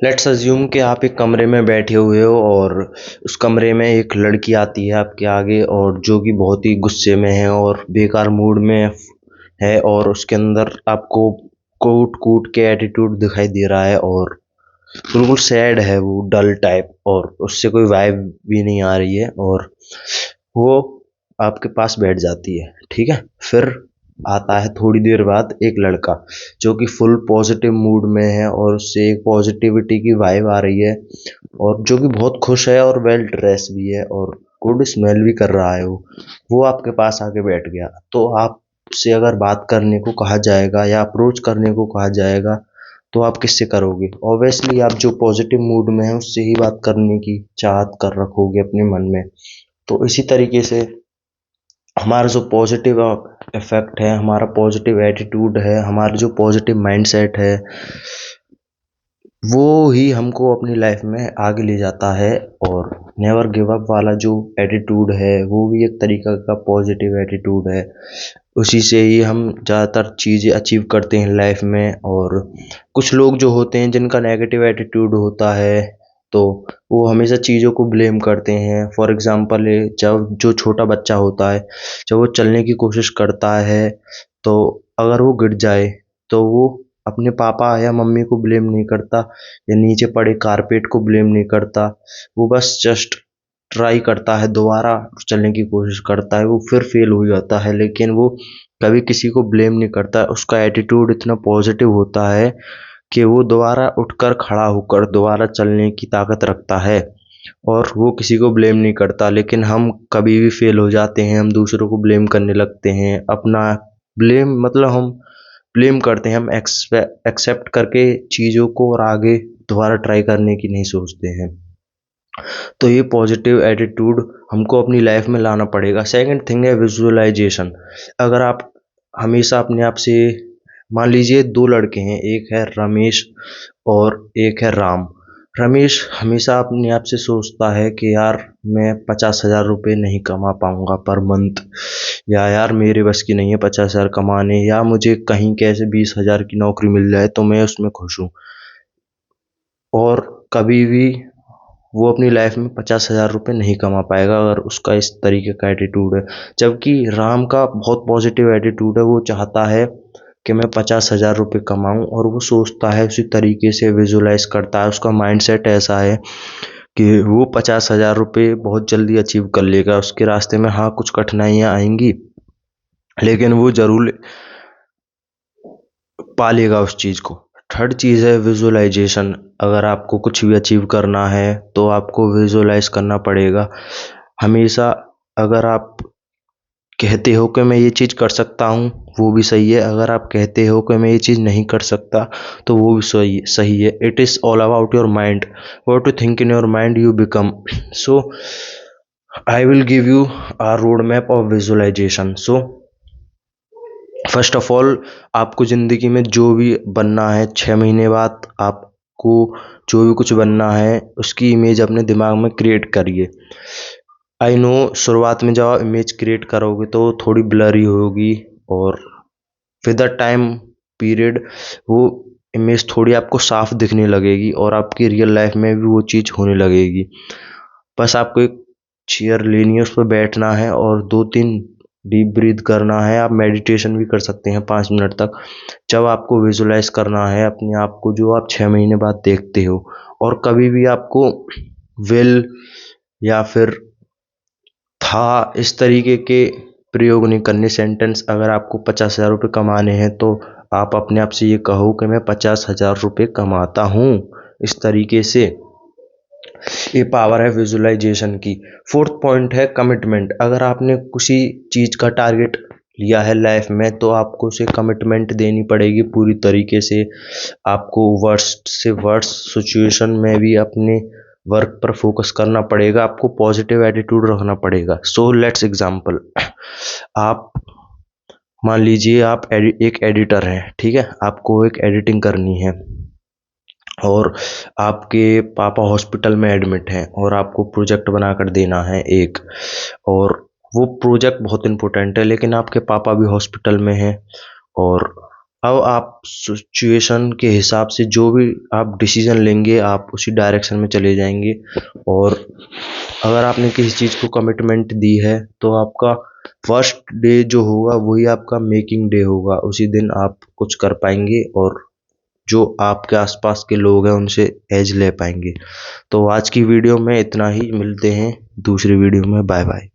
Let's assume कि आप एक कमरे में बैठे हुए हो और उस कमरे में एक लड़की आती है आपके आगे, और जो कि बहुत ही गुस्से में है और बेकार मूड में है, और उसके अंदर आपको कूट कूट के एटीट्यूड दिखाई दे रहा है और बिल्कुल सैड है, वो डल टाइप, और उससे कोई वाइब भी नहीं आ रही है, और वो आपके पास बैठ जाती है। ठीक है, फिर आता है थोड़ी देर बाद एक लड़का जो कि फुल पॉजिटिव मूड में है और उससे एक पॉजिटिविटी की वाइब आ रही है, और जो कि बहुत खुश है और वेल ड्रेस भी है और गुड स्मेल भी कर रहा है। वो आपके पास आके बैठ गया, तो आपसे अगर बात करने को कहा जाएगा या अप्रोच करने को कहा जाएगा तो आप किससे करोगे? ऑब्वियसली आप जो पॉजिटिव मूड में है उससे ही बात करने की चाहत कर रखोगे अपने मन में। तो इसी तरीके से हमारा जो पॉजिटिव इफेक्ट है, हमारा पॉजिटिव एटीट्यूड है, हमारा जो पॉजिटिव माइंडसेट है, वो ही हमको अपनी लाइफ में आगे ले जाता है। और नेवर गिव अप वाला जो एटीट्यूड है वो भी एक तरीका का पॉजिटिव एटीट्यूड है। उसी से ही हम ज़्यादातर चीज़ें अचीव करते हैं लाइफ में। और कुछ लोग जो होते हैं जिनका नेगेटिव एटीट्यूड होता है, तो वो हमेशा चीज़ों को ब्लेम करते हैं। फॉर एग्जांपल, जब जो छोटा बच्चा होता है, जब वो चलने की कोशिश करता है, तो अगर वो गिर जाए तो वो अपने पापा या मम्मी को ब्लेम नहीं करता या नीचे पड़े कारपेट को ब्लेम नहीं करता। वो बस जस्ट ट्राई करता है, दोबारा चलने की कोशिश करता है, वो फिर फेल हो जाता है, लेकिन वो कभी किसी को ब्लेम नहीं करता। उसका एटीट्यूड इतना पॉजिटिव होता है कि वो दोबारा उठकर खड़ा होकर दोबारा चलने की ताकत रखता है और वो किसी को ब्लेम नहीं करता। लेकिन हम कभी भी फेल हो जाते हैं, हम दूसरों को ब्लेम करने लगते हैं। अपना ब्लेम मतलब हम ब्लेम करते हैं, हम एक्सेप्ट करके चीज़ों को और आगे दोबारा ट्राई करने की नहीं सोचते हैं। तो ये पॉजिटिव एटीट्यूड हमको अपनी लाइफ में लाना पड़ेगा। सेकंड थिंग है विजुअलाइजेशन। अगर आप हमेशा अपने आप से, मान लीजिए दो लड़के हैं, एक है रमेश और एक है राम। रमेश हमेशा अपने आप से सोचता है कि यार मैं 50,000 रुपये नहीं कमा पाऊंगा पर मंथ, या यार मेरे बस की नहीं है 50,000 कमाने, या मुझे कहीं कैसे 20,000 की नौकरी मिल जाए तो मैं उसमें खुश हूँ। और कभी भी वो अपनी लाइफ में 50,000 रुपये नहीं कमा पाएगा अगर उसका इस तरीके का एटीट्यूड है। जबकि राम का बहुत पॉजिटिव एटीट्यूड है, वो चाहता है कि मैं 50,000 रुपये कमाऊं, और वो सोचता है उसी तरीके से, विजुलाइज करता है। उसका माइंडसेट ऐसा है कि वो 50,000 रुपये बहुत जल्दी अचीव कर लेगा। उसके रास्ते में हाँ कुछ कठिनाइयाँ आएंगी, लेकिन वो जरूर पा लेगा उस चीज़ को। थर्ड चीज़ है विजुअलाइजेशन। अगर आपको कुछ भी अचीव करना है तो आपको विजुअलाइज करना पड़ेगा हमेशा। अगर आप कहते हो कि मैं ये चीज़ कर सकता हूँ, वो भी सही है। अगर आप कहते हो कि मैं ये चीज़ नहीं कर सकता, तो वो भी सही है। It is all about your mind. What you think in your mind you become. So I will give you a road map of visualisation. So first of all, आपको ज़िंदगी में जो भी बनना है, 6 महीने बाद आपको जो भी कुछ बनना है उसकी इमेज अपने दिमाग में क्रिएट करिए। आई नो शुरुआत में जब आप इमेज क्रिएट करोगे तो थोड़ी ब्लरी होगी, और विद द टाइम पीरियड वो इमेज थोड़ी आपको साफ दिखने लगेगी और आपकी रियल लाइफ में भी वो चीज़ होने लगेगी। बस आपको एक चेयर लेनी है, उस पर बैठना है और 2-3 डीप ब्रीथ करना है। आप मेडिटेशन भी कर सकते हैं 5 मिनट तक, जब आपको विजुलाइज करना है अपने आप को जो आप 6 महीने बाद देखते हो। और कभी भी आपको विल या फिर था इस तरीके के प्रयोग नहीं करने सेंटेंस। अगर आपको 50,000 रुपये कमाने हैं तो आप अपने आप से ये कहो कि मैं 50,000 रुपये कमाता हूँ। इस तरीके से ये पावर है विजुअलाइजेशन की। फोर्थ पॉइंट है कमिटमेंट। अगर आपने किसी चीज़ का टारगेट लिया है लाइफ में तो आपको उसे कमिटमेंट देनी पड़ेगी पूरी तरीके से। आपको वर्स्ट से वर्स्ट सिचुएशन में भी अपने वर्क पर फोकस करना पड़ेगा। आपको पॉजिटिव एटीट्यूड रखना पड़ेगा। सो लेट्स एग्जांपल, आप मान लीजिए आप एक एडिटर हैं, ठीक है, आपको एक एडिटिंग करनी है और आपके पापा हॉस्पिटल में एडमिट हैं और आपको प्रोजेक्ट बनाकर देना है एक, और वो प्रोजेक्ट बहुत इम्पोर्टेंट है, लेकिन आपके पापा भी हॉस्पिटल में हैं और अब आप सिचुएशन के हिसाब से जो भी आप डिसीजन लेंगे आप उसी डायरेक्शन में चले जाएंगे। और अगर आपने किसी चीज़ को कमिटमेंट दी है तो आपका फर्स्ट डे जो होगा वही आपका मेकिंग डे होगा। उसी दिन आप कुछ कर पाएंगे और जो आपके आसपास के लोग हैं उनसे एज ले पाएंगे। तो आज की वीडियो में इतना ही, मिलते हैं दूसरी वीडियो में। Bye bye.